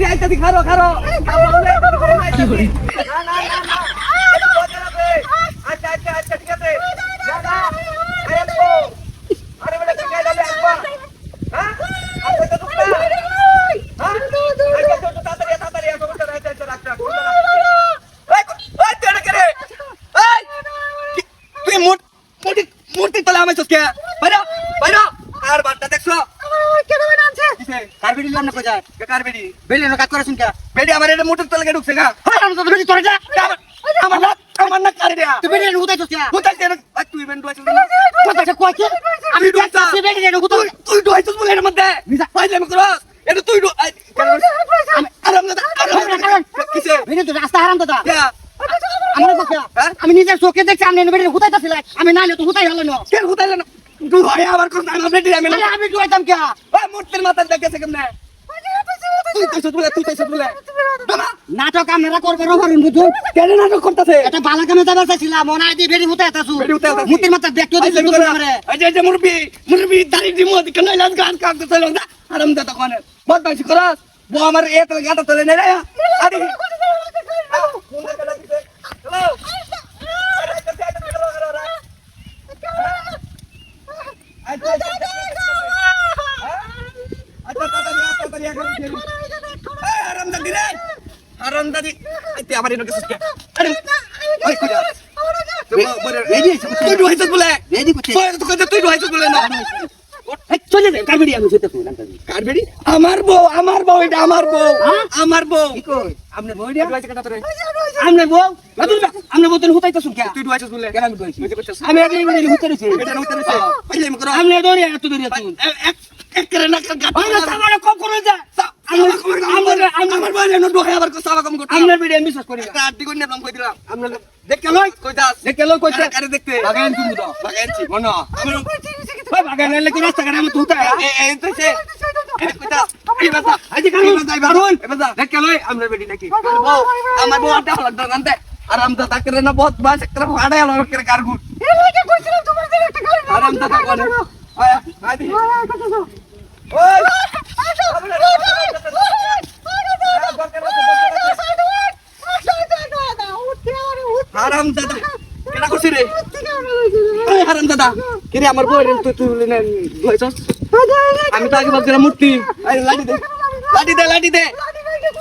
আইতাছি খারো খারো কি করে না না না না আচ্ছা আচ্ছা আচ্ছা ঠিক আছে না না আরে বলে কি গাইলে আসবা হ্যাঁ আপনি তো দুঃখা হ্যাঁ আচ্ছা তো তাড়াতাড়ি তাড়াতাড়ি আসো বলতে আচ্ছা রাখটা ওই তেড়ে করে এই তুই মূর্তি তলে আমাইছস কে বাইরা বাইরা আর বাটটা দেখছো কেন বানানছে কারবেডি লামনে কই যায় কারবেডি বেলি নো কাজ করাছুন কে বেডি আমার এটা মোটর তলে ঢুকছে গা আমি তো বেডি তোরে যা আমার না কারে দেয়া তুই বেরিয়ে হুতাইছস কে হুতাইছে তুই বেন ডুয়াইছস কথা কই কি আমি ডুয়াইছা তুই বেরিয়ে হুতাই তুই ডুয়াইছস বলে এর মধ্যে পাইলে আমি করস এটা তুই আরাম না কিসে বেরিয়ে তো রাস্তা হারাম দাদা কে আমার কথা আমি নিজের চোখে দেখছি আমি বেরিয়ে হুতাইতাছিল আমি নাইলে তো হুতাই হলো না কে হুতাইলে না তুই হয় আবার কোন আমি বেডি আমি আমি ডুয়াইতাম কে ওই মূর্তির মাথা দেখেছে কেমনে তুই তাইছস বলে নাটক আমরা করবো রহরুন বুঝু কেন নাটক করতেছে এটা বালা কামে যাবার চাইছিলাম মনে হয় বেরি হুতাইতাছু বেরি হুতাইতাছি। মুতির মাথা দেখতে দিছিস তুমি আমারে যে মুরবি দাড়ি দিমু কেন লাজ গান কাটতে চলো না আরাম দাতা কোনে বহুত বেশি করস বো আমার এত গাটা চলে না রে আরে আরাম দাদি আইতে আমার এনে কিছু আরে ওই কই যা রেডি তুই ডুহাইছস বলে রেডি করতে তুই ডুহাইছস বলে না চলে যাই কারবেরি আমি যেতে ফোন কারবেরি আমার বউ এটা আমার বউ কি কই আমনে বউ দিয়া ডুহাইছে কথা তোরে আমনে বউ আমনে বউ তুই হুতাইতাছু কে তুই ডুহাইছস বলে কেন আমি কইছি বুঝতে পারছস আমি আগে বেরি হুতাইছি এটা নইতে রইছে পাইলে আমি করো আমনে দৌড়ে এত দৌড়ে তুই এক করে না গাটা আমার কম করে যা আমার বউ এনে ডুহাই আবার সালা কম করতে আমনে বেরি আমি বিশ্বাস করি না কাটি কই নাম কই দিলাম আমনে দেখতে লই কই দাস দেখতে লই কইতে কারে দেখতে বাগান তুমি দাও বাগানছি মনো আমার ওই বাগান এলে কি রাস্তা কাটা আমি তুই এই তো সে কই দাস এই বাসা আজ কাল যাই বারুন এই বাসা দেখতে লই আমনে বেরি নাকি বউ আমার বউ আটা লাগতো জানতে আরাম দাদা করে না বহুত বাস একটা ফাড়া এলো করে কারগুন আরাম দাদা করে আয় আদি ওই হারাম দাদা কেনা করছিস রে ওই হারাম দাদা কিরে আমার বউ রে তুই ধুইছস আমি তো আগে ভাবছিলাম মূর্তি আরে লাঠি দে লাঠি দে লাঠি দে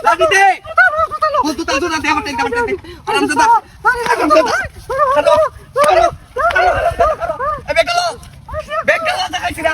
লাঠি দে ও তুই তাই দে আমার টেনটা হারাম দাদা হারাম দাদা হ্যালো হ্যালো বেকালো বেকালো দেখাইছিস না